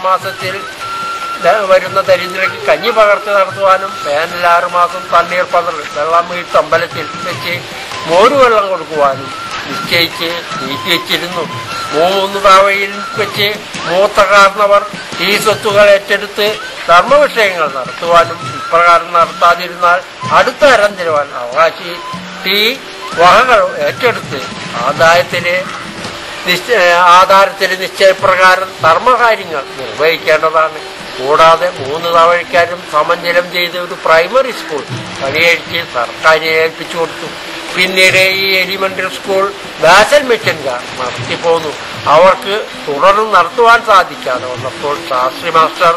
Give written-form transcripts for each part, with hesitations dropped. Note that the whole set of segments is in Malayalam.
മാസത്തിൽ വരുന്ന ദരിദ്രയ്ക്ക് കഞ്ഞി പകർത്തി നടത്തുവാനും വേനൽ 6 മാസം തണ്ണീർ പന്തൽ വെള്ളം വീട്ടമ്പലത്തിൽ വെച്ച് മോരുവെള്ളം കൊടുക്കുവാനും നിശ്ചയിച്ച് നീക്കിവെച്ചിരുന്നു. 3 താവഴിയിൽ വെച്ച് മൂത്ത കാരണവർ ഈ സ്വത്തുകൾ ഏറ്റെടുത്ത് ധർമ്മവിഷയങ്ങൾ നടത്തുവാനും ഇപ്രകാരം നടത്താതിരുന്നാൽ അടുത്ത തരംതിരുവാൻ അവകാശി ഈ വകകൾ ഏറ്റെടുത്ത് ആധാരത്തിന് നിശ്ചയപ്രകാരം ധർമ്മകാര്യങ്ങൾ നിർവഹിക്കേണ്ടതാണ്. കൂടാതെ 3 താവഴിക്കാരും സമഞ്ജലം ചെയ്ത് ഒരു പ്രൈമറി സ്കൂൾ പണിയഴിച്ച് സർക്കാരിനെ ഏൽപ്പിച്ചു കൊടുത്തു. പിന്നീട് ഈ എലിമെന്ററി സ്കൂൾ ബാസൽ മിഷൻകാർ നടത്തിപ്പോന്നു. അവർക്ക് തുടർന്ന് നടത്തുവാൻ സാധിക്കാതെ വന്നപ്പോൾ ശാസ്ത്രി മാസ്റ്റർ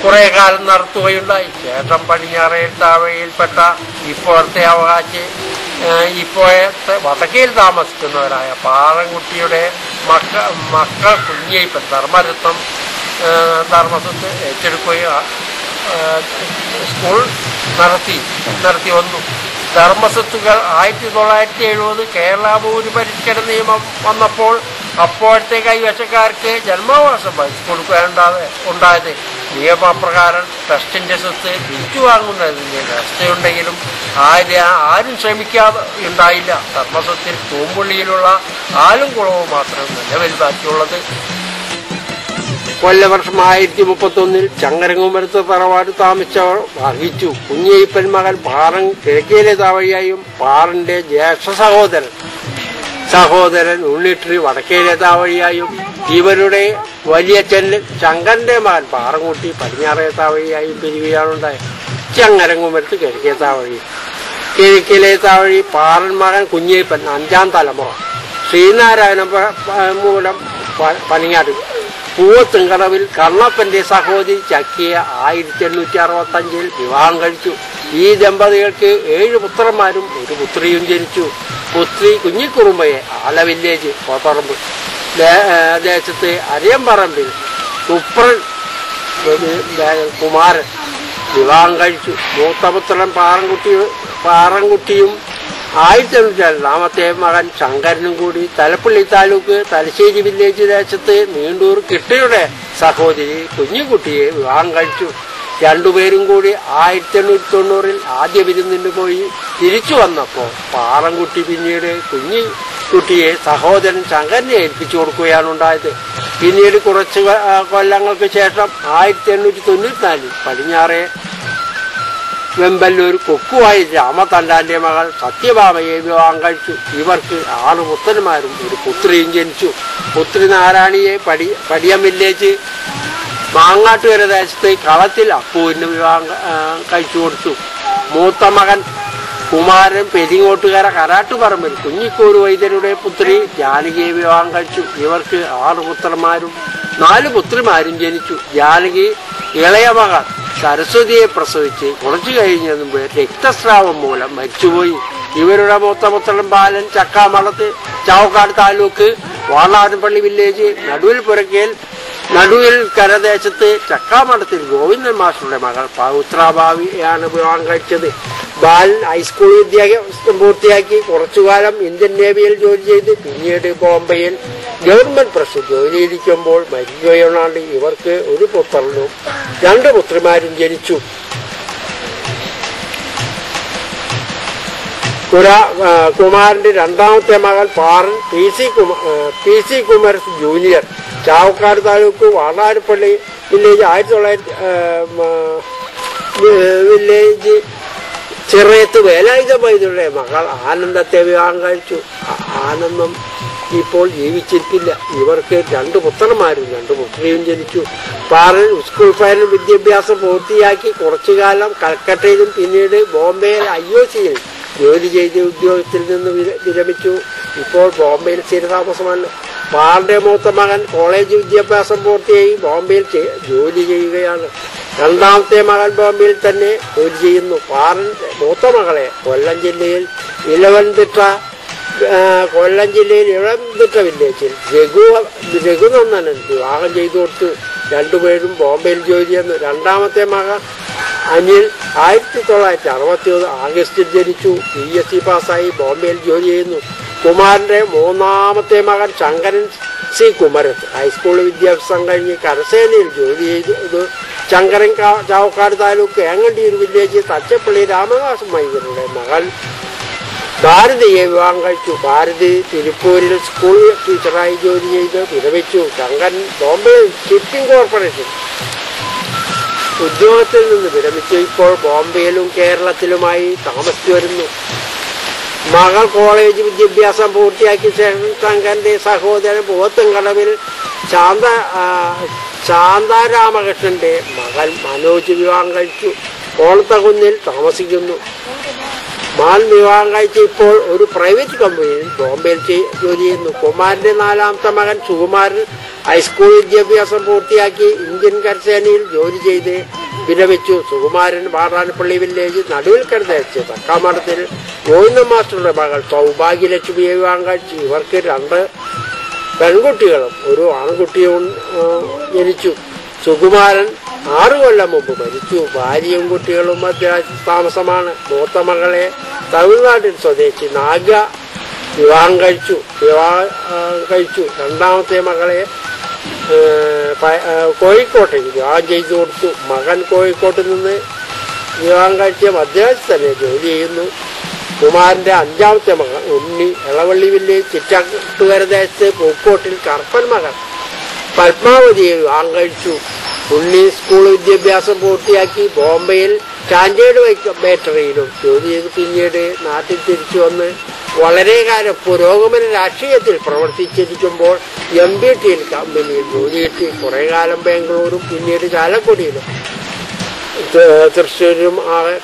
കുറെ കാലം നടത്തുകയുണ്ടായി. ശേഷം പടിഞ്ഞാറേൽ താവഴിയിൽപ്പെട്ട ഇപ്പോഴത്തെ അവകാശി ഇപ്പോഴത്തെ വടക്കയിൽ താമസിക്കുന്നവരായ പാറൻകുട്ടിയുടെ മക്കൾ കുഞ്ഞയ്യപ്പൻ ധർമ്മസ്വത്ത് ഏറ്റെടുക്കുകയും സ്കൂൾ നടത്തി വന്നു. ധർമ്മസ്വത്തുകൾ 1970 കേരള ഭൂമി പരിഷ്കരണ നിയമം വന്നപ്പോൾ അപ്പോഴത്തെ കൈവശക്കാർക്ക് ജന്മാവകാശം കൊടുക്കുകയുണ്ടായത്. നിയമപ്രകാരം ട്രസ്റ്റിന്റെ സ്വത്ത് തിരിച്ചുവാങ്ങുന്നതിന്റെ വ്യവസ്ഥയുണ്ടെങ്കിലും ആരും ശ്രമിക്കാതെ ഉണ്ടായില്ല. ധർമ്മസ്വത്തിൽ പൂമ്പുള്ളിയിലുള്ള ആലും കുളവും മാത്രം നിലവിൽ ബാക്കിയുള്ളത്. കൊല്ലവർഷം 1031 ചങ്ങരങ്ങുമരത്ത് തറവാട് താമസിച്ചവർ വഹിച്ചു. കുഞ്ഞയ്യപ്പൻ മകൻ പാറൻ കിഴക്കേലെ താവഴിയായും പാറന്റെ ജ്യേഷ്ഠ സഹോദരൻ ഉണ്ണിട്രി വടക്കേലെ താവഴിയായും ഇവരുടെ വലിയച്ഛൻ ശങ്കരന്റെ മകൻ പാറൻകുട്ടി പടിഞ്ഞാറേ താവഴിയായും പിരിയുകയാണുണ്ടായത്. ചങ്ങരങ്ങുമരത്ത് കിഴക്കേലെ താവഴി പാറൻ മകൻ കുഞ്ഞയ്യപ്പൻ 5ാം തലമുറ ശ്രീനാരായണ മൂലം പണിങ്ങാട് പൂവത്തുംകടവിൽ കണ്ണപ്പന്റെ സഹോദരി ചക്കിയെ 1865 വിവാഹം കഴിച്ചു. ഈ ദമ്പതികൾക്ക് 7 പുത്രന്മാരും 1 പുത്രിയും ജനിച്ചു. പുത്രി കുഞ്ഞിക്കുറുമ്പയെ ആല വില്ലേജ് കോത്തറമ്പ് ദേശത്ത് അരിയമ്പറമ്പിൽ സുപ്രൻ കുമാരൻ വിവാഹം കഴിച്ചു. മൂത്തപുത്രൻ പാറൻകുട്ടിയും 1902 മകൻ ശങ്കരനും കൂടി തലപ്പള്ളി താലൂക്ക് തലശ്ശേരി വില്ലേജ് ദേശത്ത് നീണ്ടൂർ കിട്ടയുടെ സഹോദരി കുഞ്ഞുകുട്ടിയെ വിവാഹം കഴിച്ചു. രണ്ടുപേരും കൂടി 1890 ആദ്യ വിരുന്നിന് പോയി തിരിച്ചു വന്നപ്പോൾ പാറൻകുട്ടി പിന്നീട് കുഞ്ഞുകുട്ടിയെ സഹോദരൻ ശങ്കരനെ ഏൽപ്പിച്ചു കൊടുക്കുകയാണുണ്ടായത്. പിന്നീട് കുറച്ച് കൊല്ലങ്ങൾക്ക് ശേഷം 1894 പടിഞ്ഞാറേ വെമ്പല്ലൂർ കൊക്കുവായി രാമതണ്ടാന്റെ മകൾ സത്യഭാമയെ വിവാഹം കഴിച്ചു. ഇവർക്ക് 6 പുത്രന്മാരും 1 പുത്രിയും ജനിച്ചു. പുത്രി നാരായണിയെ പടിയം വില്ലേജ് മാങ്ങാട്ടുകര ദേശത്ത് കളത്തിൽ അപ്പുവിന് വിവാഹം കഴിച്ചു കൊടുത്തു. മൂത്ത മകൻ കുമാരൻ പെരിങ്ങോട്ടുകര കരാട്ടുപറമ്പിൽ കുഞ്ഞിക്കോരു വൈദ്യരുടെ പുത്രി ജാനകിയെ വിവാഹം കഴിച്ചു. ഇവർക്ക് 6 പുത്രന്മാരും 4 പുത്രിമാരും ജനിച്ചു. ജാനകി ഇളയ മകൾ സരസ്വതിയെ പ്രസവിച്ച് കുറച്ചു കഴിഞ്ഞതിന് മുമ്പ് രക്തസ്രാവം മൂലം മരിച്ചുപോയി. ഇവരുടെ മൂത്തപുത്രൻ ബാലൻ ചക്കാമളത്ത് ചാവക്കാട് താലൂക്ക് വാളാരപ്പള്ളി വില്ലേജ് നടുവിൽ കരദേശത്ത് ചക്കാമഠത്തിൽ ഗോവിന്ദൻ മാസ്റ്ററുടെ മകൾ പൗത്രാഭാവിയാണ് വിവാഹം കഴിച്ചത്. ബാലൻ ഹൈസ്കൂൾ വിദ്യാഭ്യാസം പൂർത്തിയാക്കി കുറച്ചുകാലം ഇന്ത്യൻ നേവിയിൽ ജോലി ചെയ്ത് പിന്നീട് ബോംബെയിൽ ഗവൺമെന്റ് പ്രസ് ജോലിയിരിക്കുമ്പോൾ മരിക്കുകയാണ്. ഇവർക്ക് 1 പുത്രനും 2 പുത്രിമാരും ജനിച്ചു. കുമാരന്റെ 2ാമത്തെ മകൻ Paran P C Kumar junior Chavakkad taluk Valarappally village 1900 Chirayath Velayudha വൈദ്യരുടെ മകൾ ആനന്ദത്തെ വിവാഹം കഴിച്ചു. ആനന്ദം ഇപ്പോൾ ജീവിച്ചിരിക്കില്ല. ഇവർക്ക് 2 പുത്രന്മാരും 2 പുത്രിയും ജനിച്ചു. പാറൻ സ്കൂൾ ഫയലിൽ വിദ്യാഭ്യാസം പൂർത്തിയാക്കി കുറച്ചുകാലം കൽക്കട്ടയിലും പിന്നീട് ബോംബെയിൽ IOCയിൽ ജോലി ചെയ്ത് ഉദ്യോഗത്തിൽ നിന്ന് വിരമിച്ചു. ഇപ്പോൾ ബോംബെയിൽ സ്ഥിരതാമസമാണ്. പാറിന്റെ മൂത്ത മകൻ കോളേജ് വിദ്യാഭ്യാസം പൂർത്തിയായി ബോംബെയിൽ ജോലി ചെയ്യുകയാണ്. 2ാമത്തെ മകൻ ബോംബെയിൽ തന്നെ ജോലി ചെയ്യുന്നു. പാറൻ മൂത്ത മകളെ കൊല്ലം ജില്ലയിൽ ഇളവൻതിട്ട വില്ലേജിൽ രഘുനന്ദനൻ വിവാഹം ചെയ്തു കൊടുത്തു. 2 പേരും ബോംബെയിൽ ജോലി ചെയ്യുന്നു. 2ാമത്തെ മകൻ അനിൽ 1961 ആഗസ്റ്റിൽ ജനിച്ചു. PSC പാസ്സായി ബോംബെയിൽ ജോലി ചെയ്യുന്നു. കുമാരന്റെ 3ാമത്തെ മകൻ ശങ്കരൻ സി കുമരത്ത് ഹൈസ്കൂൾ വിദ്യാഭ്യാസം കഴിഞ്ഞ് കരസേനയിൽ ജോലി ചെയ്തു. ചങ്കരൻ ചാവക്കാട് താലൂക്ക് ഏങ്ങണ്ടിയൂർ വില്ലേജ് തച്ചപ്പള്ളി രാമദാസ് മൈകരുടെ മകൾ ഭാരതിയെ വിവാഹം കഴിച്ചു. ഭാരതി തിരുപ്പൂരിൽ സ്കൂൾ ടീച്ചറായി ജോലി ചെയ്ത് വിരമിച്ചു. ചങ്കൻ ബോംബെയിൽ ഷിപ്പിംഗ് കോർപ്പറേഷൻ ഉദ്യോഗത്തിൽ നിന്ന് വിരമിച്ചു. ഇപ്പോൾ ബോംബെയിലും കേരളത്തിലുമായി താമസിച്ചു വരുന്നു. മകൾ കോളേജ് വിദ്യാഭ്യാസം പൂർത്തിയാക്കിയ ശേഷം ശങ്കരന്റെ സഹോദരൻ പോത്തുംകടവിൽ ശാന്താരാമകൃഷ്ണന്റെ മകൾ മനോജ് വിവാഹം കഴിച്ചു. കോളത്തകുന്നിൽ താമസിക്കുന്നു. മാൻ വിവാഹം കഴിച്ച് ഇപ്പോൾ ഒരു പ്രൈവറ്റ് കമ്പനിയിൽ ബോംബെയിൽ ജോലി ചെയ്യുന്നു. കുമാരന്റെ 4ാമത്തെ മകൻ സുകുമാരൻ ഹൈസ്കൂൾ വിദ്യാഭ്യാസം പൂർത്തിയാക്കി ഇന്ത്യൻ കരസേനയിൽ ജോലി ചെയ്ത് വിരമിച്ചു. സുകുമാരൻ വാടാനപ്പള്ളി വില്ലേജ് നടുവിൽക്കര ദേശത്ത് തക്കാമഠത്തിൽ ഗോവിന്ദ മാസ്റ്ററുടെ മകൾ സൗഭാഗ്യലക്ഷ്മിയെ വിവാഹം കഴിച്ചു. ഇവർക്ക് 2 പെൺകുട്ടികളും ഒരു ആൺകുട്ടിയും ജനിച്ചു. സുകുമാരൻ 6 കൊല്ലം മുമ്പ് മരിച്ചു. ഭാര്യയും കുട്ടികളും മധ്യരാജ്യത്ത് താമസമാണ്. മൂത്ത മകളെ തമിഴ്നാട്ടിൽ സ്വദേശി നാഗ വിവാഹം കഴിച്ചു. 2ാമത്തെ മകളെ കോഴിക്കോട്ടേക്ക് വിവാഹം ചെയ്തു കൊടുത്തു. മകൻ കോഴിക്കോട്ടിൽ നിന്ന് വിവാഹം കഴിച്ച മധ്യരാജ്യത്ത് തന്നെ ജോലി ചെയ്യുന്നു. കുമാരന്റെ 5ാമത്തെ മകൻ ഉണ്ണി എളവള്ളി വില്ലേജ് ചിറ്റാട്ടുകര ദേശത്ത് പൂക്കോട്ടിൽ കറുപ്പൻ മകൻ പത്മാവതിയെ വിവാഹം കഴിച്ചു. ഉണ്ണി സ്കൂൾ വിദ്യാഭ്യാസം പൂർത്തിയാക്കി ബോംബെയിൽ സ്റ്റാൻഡേർഡ് ബാറ്ററിയിലും ജോലി ചെയ്ത് പിന്നീട് നാട്ടിൽ തിരിച്ചു വന്ന് വളരെ കാലം പുരോഗമന രാഷ്ട്രീയത്തിൽ പ്രവർത്തിച്ചിരിക്കുമ്പോൾ MBT കമ്പനിയിൽ ജോലി കിട്ടി. കുറെ കാലം ബാംഗ്ലൂരും പിന്നീട് ചാലക്കുടിയിലും തൃശ്ശൂരും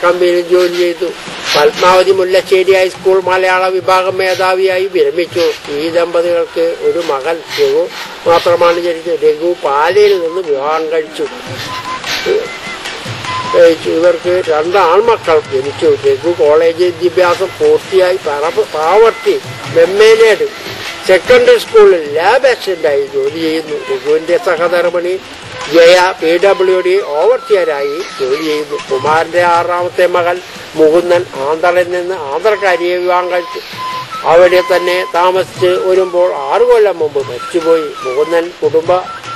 കമ്പനിയിൽ ജോലി ചെയ്തു. പത്മാവതി മുല്ലശ്ശേരി ഹൈസ്കൂൾ മലയാള വിഭാഗം മേധാവിയായി വിരമിച്ചു. ഈ ദമ്പതികൾക്ക് ഒരു മകൻ രഘു മാത്രമാണ് ജനിച്ചത്. രഘു പാലയിൽ നിന്ന് വിവാഹം കഴിച്ചു. ഇവർക്ക് 2 ആൺമക്കൾ ജനിച്ചു. രഘു കോളേജ് വിദ്യാഭ്യാസം പൂർത്തിയായി പാവർട്ടി മെമ്മേനേഡ് സെക്കൻഡറി സ്കൂളിൽ ലാബ് അസിസ്റ്റന്റായി ജോലി ചെയ്യുന്നു. രഘുവിന്റെ സഹധർമ്മിണി ജയ PWD ഓവർസിയറായി ജോലി ചെയ്യുന്നു. കുമാരന്റെ 6ാമത്തെ മകൻ മുകുന്ദൻ ആന്ധ്രയിൽ നിന്ന് ആന്ധ്രക്കാരിയെ വിവാഹം കഴിച്ചു. അവിടെ തന്നെ താമസിച്ച് വരുമ്പോൾ 6 കൊല്ലം മുമ്പ് മരിച്ചുപോയി. മുകുന്ദൻ കുടുംബ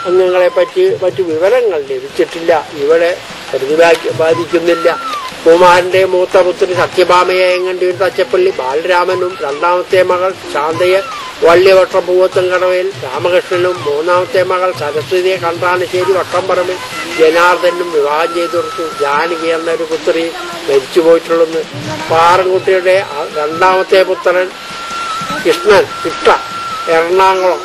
അംഗങ്ങളെ പറ്റി മറ്റു വിവരങ്ങൾ ലഭിച്ചിട്ടില്ല. ഇവിടെ പ്രതിപാദിക്കുന്നില്ല. കുമാരന്റെ മൂത്ത പുത്രി സത്യഭാമയെ എങ്ങണ്ടിയൂർ തച്ചപ്പള്ളി ബാലരാമനും 2ാമത്തെ മകൾ ശാന്തയെ വള്ളിവട്ടം പൂവത്തുംകടവയിൽ രാമകൃഷ്ണനും 3ാമത്തെ മകൾ സരസ്വതിയെ കണ്ടാനശ്ശേരി വട്ടംപറമ്പിൽ ജനാർദ്ദനും വിവാഹം ചെയ്തു കൊടുത്തു. ജാനകി എന്നൊരു പുത്രി മരിച്ചുപോയിട്ടുള്ളെന്ന്. പാറൻകുട്ടിയുടെ 2ാമത്തെ പുത്രൻ കൃഷ്ണൻ ഇട്ട എറണാകുളം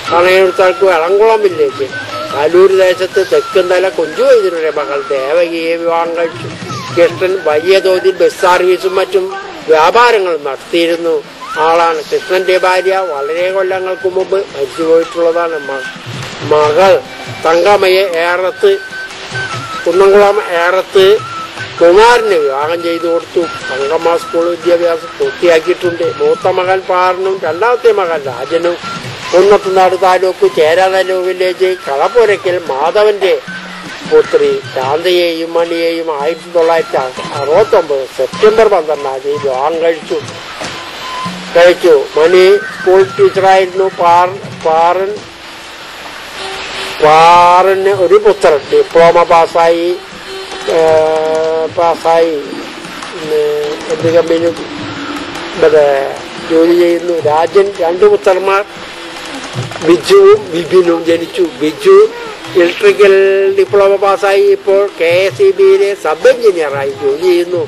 കണയെടുത്താൽക്കു എളംകുളം വില്ലേജ് കലൂര് ദേശത്ത് തെക്കുംതല കുഞ്ചുവൈദ്യരുടെ മകൾ ദേവകിയെ വിവാഹം കഴിച്ചു. കൃഷ്ണൻ വലിയ തോതിൽ ബസ് സർവീസും മറ്റും വ്യാപാരങ്ങളും നടത്തിയിരുന്നു ആളാണ്. കൃഷ്ണന്റെ ഭാര്യ വളരെ കൊല്ലങ്ങൾക്ക് മുമ്പ് മരിച്ചുപോയിട്ടുള്ളതാണ്. മകൾ തങ്കമ്മയെ കുന്നംകുളം ഏറത്ത് കുമാരന് വിവാഹം ചെയ്തു കൊടുത്തു. തങ്കമ്മ സ്കൂൾ വിദ്യാഭ്യാസം പൂർത്തിയാക്കിയിട്ടുണ്ട്. മൂത്ത മകൻ പാറനും 2ാമത്തെ മകൻ രാജനും കുന്നത്തുനാട് താലൂക്ക് ചേരാനല്ലൂർ വില്ലേജ് കളപ്പുരയ്ക്കൽ മാധവന്റെ പുത്രി ശാന്തയെയും മണിയെയും 1969 സെപ്റ്റംബർ 12-ാം തീയതി വിവാഹം കഴിച്ചു. മണി സ്കൂൾ ടീച്ചറായിരുന്നു. പാറിന് ഒരു പുത്രൻ ഡിപ്ലോമ പാസ്സായി എന്ത് കമ്പനിയും ജോലി ചെയ്യുന്നു. രാജൻ 2 പുത്രന്മാർ ബിജുവും വിപിനും ജനിച്ചു. ബിജു ഇലക്ട്രിക്കൽ ഡിപ്ലോമ പാസ്സായി ഇപ്പോൾ KSEBയിലെ സബ് എഞ്ചിനീയറായി ജോലി ചെയ്യുന്നു.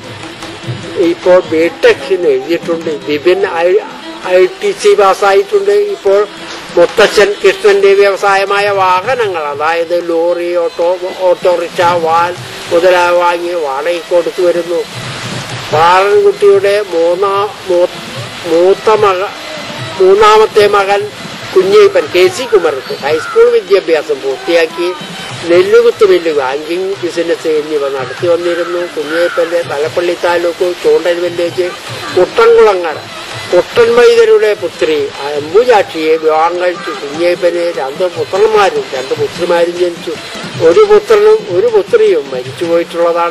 ഇപ്പോൾ BTECന് എഴുതിയിട്ടുണ്ട്. വിപിൻ ITC പാസ്സായിട്ടുണ്ട്. ഇപ്പോൾ മുത്തച്ഛൻ കൃഷ്ണന്റെ വ്യവസായമായ വാഹനങ്ങൾ, അതായത് ലോറി, ഓട്ടോറിക്ഷ, വാൻ മുതലായ വാങ്ങി വാടകയ്ക്ക് കൊടുത്തു വരുന്നു. പാറൻകുട്ടിയുടെ 3ാമത്തെ മകൻ കുഞ്ഞയ്യപ്പൻ KC കുമരത്ത് ഹൈസ്കൂൾ വിദ്യാഭ്യാസം പൂർത്തിയാക്കി. നെല്ലുകുത്ത് മില്ല്, ബാങ്കിങ് ബിസിനസ് എന്നിവ നടത്തി വന്നിരുന്നു. കുഞ്ഞയ്യപ്പന്റെ തലപ്പള്ളി താലൂക്ക് ചൂണ്ടൽ വില്ലേജ് കുട്ടൻകുളങ്ങര കുട്ടൻവൈദ്യരുടെ പുത്രി അമ്പുജാക്ഷിയെ വിവാഹം കഴിച്ചു. കുഞ്ഞയ്യപ്പന് 2 പുത്രന്മാരും 2 പുത്രിമാരും ജനിച്ചു. ഒരു പുത്രനും ഒരു പുത്രിയും മരിച്ചുപോയിട്ടുള്ളതാണ്.